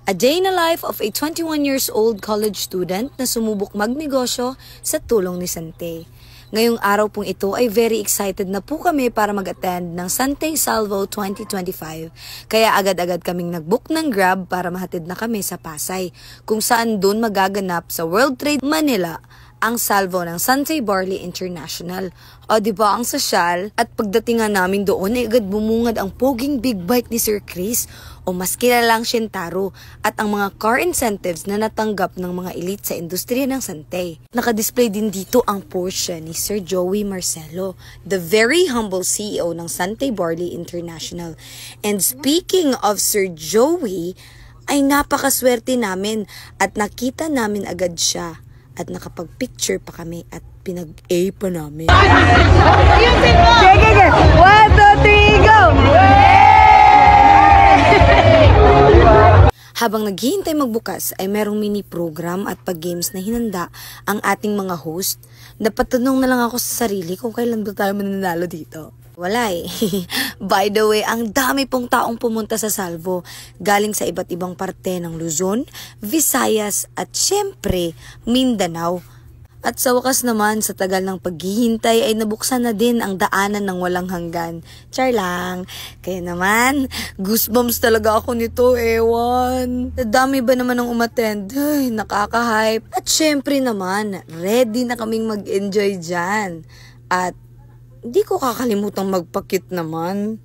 A day in the life of a 21 years old college student na sumubok magnegosyo sa tulong ni Sante. Ngayong araw pong ito ay very excited na po kami para mag-attend ng Sante Salvo 2025. Kaya agad-agad kaming nag-book ng Grab para mahatid na kami sa Pasay, kung saan doon magaganap sa World Trade Manila ang salvo ng Sante Barley International. O diba ang sosyal? At pagdating nga namin doon ay agad bumungad ang poging big bike ni Sir Chris o mas kilalang Shintaro at ang mga car incentives na natanggap ng mga elite sa industriya ng Sante. Nakadisplay din dito ang Porsche ni Sir Joey Marcelo, the very humble CEO ng Sante Barley International. And speaking of Sir Joey, ay napakaswerte namin at nakita namin agad siya. At nakapag-picture pa kami at pinag-A pa namin. Sige! 1, 2, 3, go! Habang naghihintay magbukas ay merong mini program at pag-games na hinanda ang ating mga host. Napatanong na lang ako sa sarili kung kailan ba tayo mananalo dito. Wala eh. By the way, ang dami pong taong pumunta sa Salvo galing sa iba't ibang parte ng Luzon, Visayas at syempre Mindanao. At sa wakas naman, sa tagal ng paghihintay ay nabuksan na din ang daanan ng walang hanggan. Char lang. Kaya naman, goosebumps talaga ako nito, ewan. Dami ba naman ang umattend? Ay, nakaka-hype. At syempre naman, ready na kaming mag-enjoy dyan. At hindi ko kakalimutang magpa-cute naman.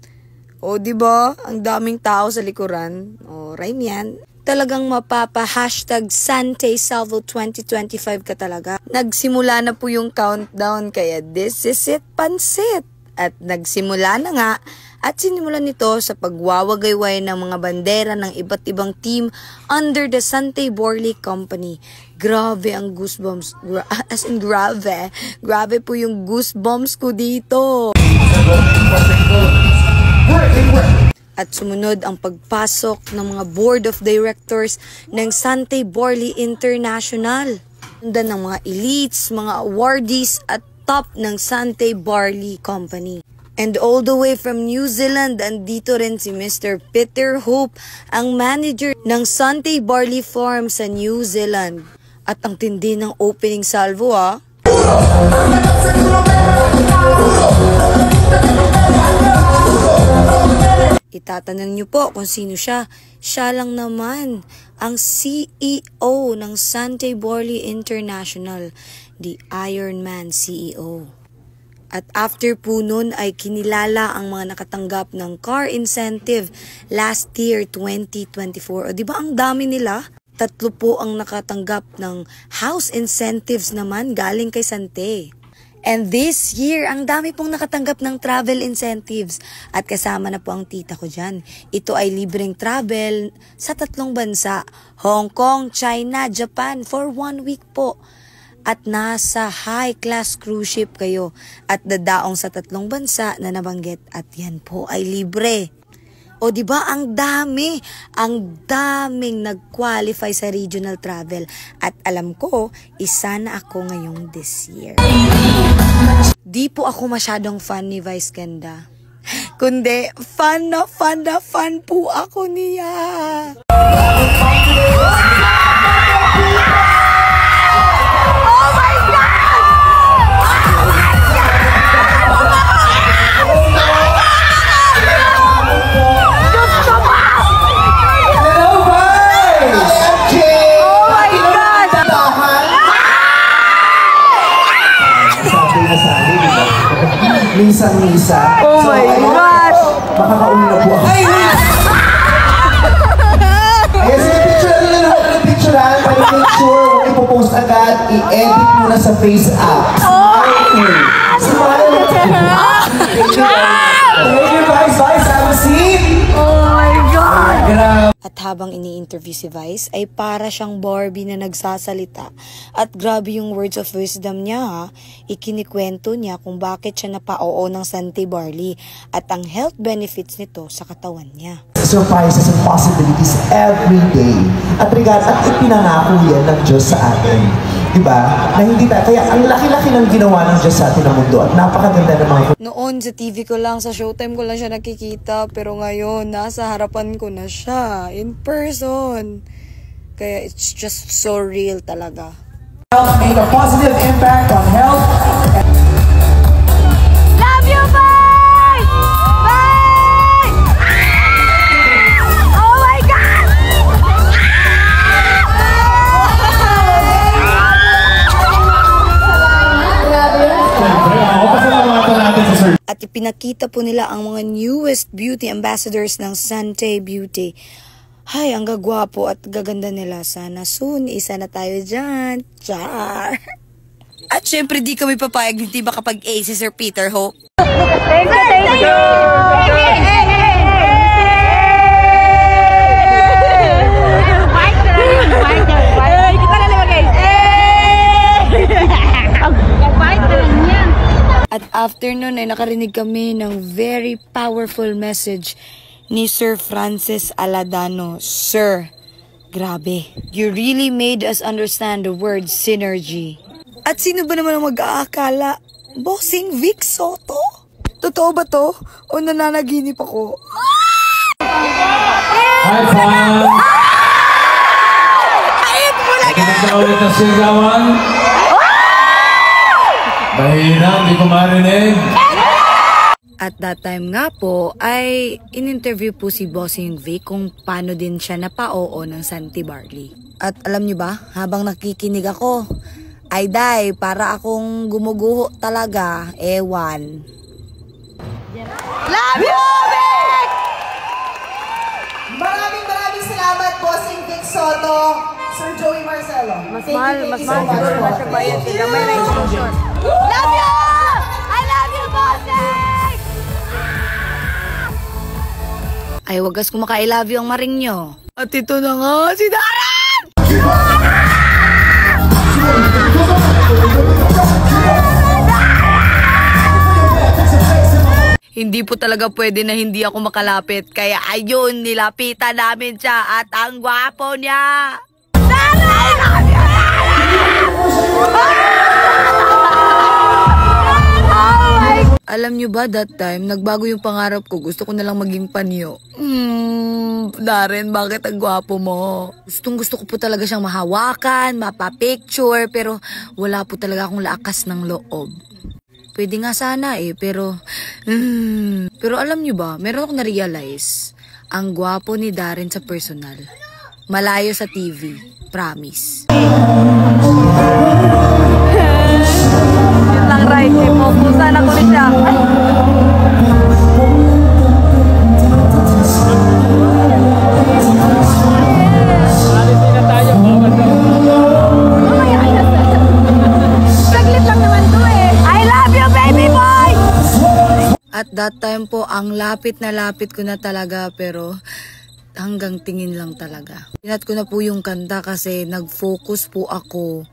O, diba? Ang daming tao sa likuran. O, rhyme yan. Talagang mapapa-hashtag Sante Salvo 2025 ka talaga. Nagsimula na po yung countdown, kaya this is it, pansit. At nagsimula na nga, at sinimulan nito sa pagwawagayway ng mga bandera ng iba't ibang team under the Sante Barley Company. Grabe ang goosebumps. As in grabe. Grabe po yung goosebumps ko dito. At sumunod ang pagpasok ng mga board of directors ng Sante Barley International. Sundan ng mga elites, mga awardees at top ng Sante Barley Company. And all the way from New Zealand, andito rin si Mr. Peter Hope, ang manager ng Sante Barley Farm sa New Zealand. At ang tindi ng opening salvo Itatanong niyo po kung sino siya. Siya lang naman, ang CEO ng Sante Barley International, the Iron Man CEO. At after po nun ay kinilala ang mga nakatanggap ng car incentive last year 2024. O diba ang dami nila? 3 po ang nakatanggap ng house incentives naman galing kay Sante. And this year, ang dami pong nakatanggap ng travel incentives. At kasama na po ang tita ko dyan. Ito ay libreng travel sa 3 bansa. Hong Kong, China, Japan for 1 week po. At nasa high-class cruise ship kayo at dadaong sa 3 bansa na nabanggit at yan po ay libre. O diba ang daming nag-qualify sa regional travel at alam ko, isa na ako ngayong this year. Di po ako masyadong fan ni Vice Ganda, kundi fan po ako niya. Minsan-minsan. Oh my gosh! Makakauli na po ako. Ay! Ayan, sige, picture na lang ako ng picturean para make sure kung ipopost agad, i-edit muna sa face app. Smile! Thank you guys, have a seat! Oh my God! Grabe! At habang ini-interview si Vice ay para siyang Barbie na nagsasalita. At grabe yung words of wisdom niya ha. Ikinikwento niya kung bakit siya napa-oo ng Sante Barley at ang health benefits nito sa katawan niya. Surprises and possibilities every day. At ipinangako yan ng Diyos sa atin. Diba? Na hindi tayo, kaya ang laki-laki ng ginawa ng Diyos sa atin ng mundo at napakaganda ng mga Noon sa TV ko lang, sa Showtime ko lang siya nakikita, pero ngayon nasa harapan ko na siya in person. Kaya it's just so real talaga. Make a positive impact on health. Love you, bye! Bye! Oh my God! At ipinakita po nila ang mga newest beauty ambassadors ng Sante Beauty. Hay, ang gagwapo at gaganda nila. Sana soon, isa na tayo dyan. Char! At syempre di kami papayag hindi ba kapag A si Sir Peter Hope. Thank you, thank you! At after nun ay nakarinig kami ng very powerful message ni Sir Francis Aladano. Sir, grabe. You really made us understand the word synergy. At sino ba naman ang mag-aakala? Bossing Vic Soto? Totoo ba to? O nananaginip ako? Hi, fans! Ayun mo na Ito na ulit na sigawan. Mahina, hindi ko marinig. At that time nga po ay in-interview po si Bossing Vic kung paano din siya napa-oo ng Santi Barley. At alam niyo ba, habang nakikinig ako, ay day, para akong gumuguho talaga, ewan. Love you, Vic! Maraming salamat, Bossing Vic Soto, Sir Joey Marcelo. Mas mahal siguro na siya bayad. Gamay na instruction. Love you! I love you, Bossing! Ay, wagas kumaka-I love you ang maring nyo. At ito na nga, si Darren! Hindi po talaga pwede na hindi ako makalapit. Kaya ayun, nilapitan namin siya at ang gwapo niya. Darren! Love you, Alam nyo ba, that time, nagbago yung pangarap ko. Gusto ko nalang maging panyo. Darren, bakit ang gwapo mo? Gustong gusto ko po talaga siyang mahawakan, mapapicture, pero wala po talaga akong lakas ng loob. Pwede nga sana pero... Pero alam nyo ba, meron akong na-realize. Ang gwapo ni Darren sa personal. Malayo sa TV. Promise. Yun lang, right. Ipopusan ako ni siya. Saglit lang naman to I love you, baby boy! At that time po, ang lapit na lapit ko na talaga, pero hanggang tingin lang talaga. Pinat ko na po yung kanta kasi nag-focus po ako.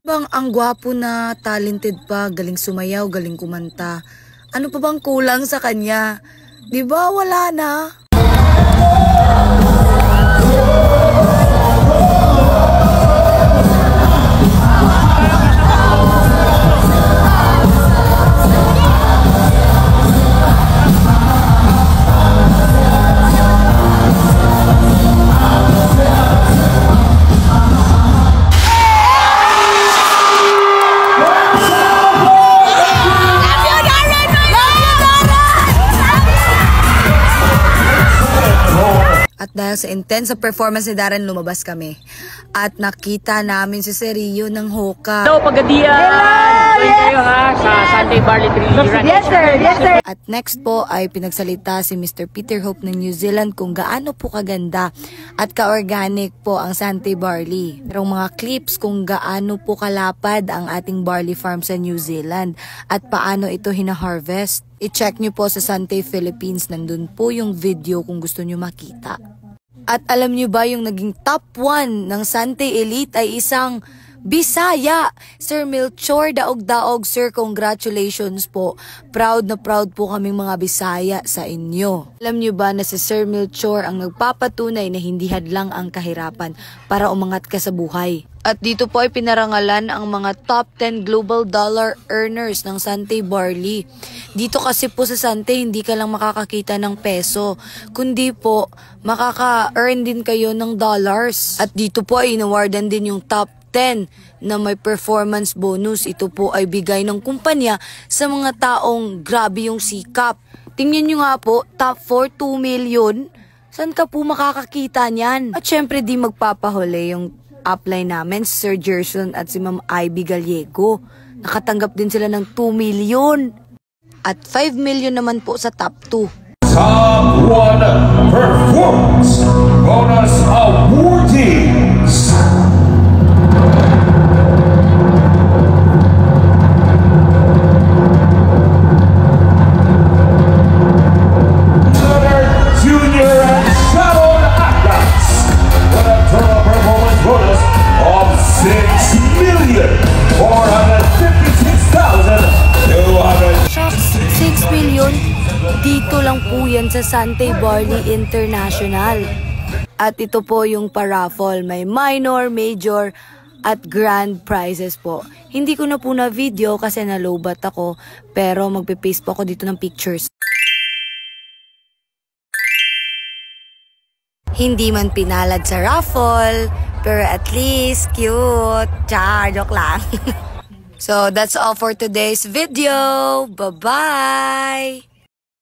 Bang ang gwapo na, talented pa, galing sumayaw, galing kumanta. Ano pa bang kulang sa kanya? 'Di ba wala na? At dahil sa intense performance ni Darren, lumabas kami. At nakita namin si Serio ng Hoka. Hello, Pagadian! Join kayo ha sa Sunday Barley Trilogy Run. Yes, sir. Yes, sir. At next po ay pinagsalita si Mr. Peter Hope ng New Zealand kung gaano po kaganda at ka-organic po ang Sante Barley. Merong mga clips kung gaano po kalapad ang ating barley farm sa New Zealand at paano ito hina-harvest. I-check nyo po sa Sante Philippines, nandun po yung video kung gusto nyo makita. At alam nyo ba yung naging top 1 ng Sante Elite ay isang Bisaya. Sir Melchor, daog-daog, sir, congratulations po. Proud na proud po kaming mga Bisaya sa inyo. Alam niyo ba na si Sir Melchor ang nagpapatunay na hindi hadlang ang kahirapan para umangat ka sa buhay? At dito po ay pinarangalan ang mga top 10 global dollar earners ng Sante Barley. Dito kasi po sa Sante, hindi ka lang makakakita ng peso, kundi po makaka-earn din kayo ng dollars. At dito po ay inawardan din yung top 10 na may performance bonus. Ito po ay bigay ng kumpanya sa mga taong grabe yung sikap. Tingnan nyo nga po, top 4, 2 million. Saan ka po makakakita niyan? At syempre di magpapahuli yung upline namin, Sir Gerson at si Ma'am Ivy Gallego. Nakatanggap din sila ng 2 million. At 5 million naman po sa top 2. Top 1 Performance Bonus Awardees. Leonard Jr. and Sharon Atlas with a total performance bonus of 6,456,200. Shucks, 6 million? Dito lang po yan sa Sante Barley International. At ito po yung paraffle. May minor, major, at grand prizes po. Hindi ko na po na video kasi nalobat ako. Pero magpipaste po ako dito ng pictures. Hindi man pinalad sa raffle, pero at least cute. Char, joke lang. So that's all for today's video. Bye-bye!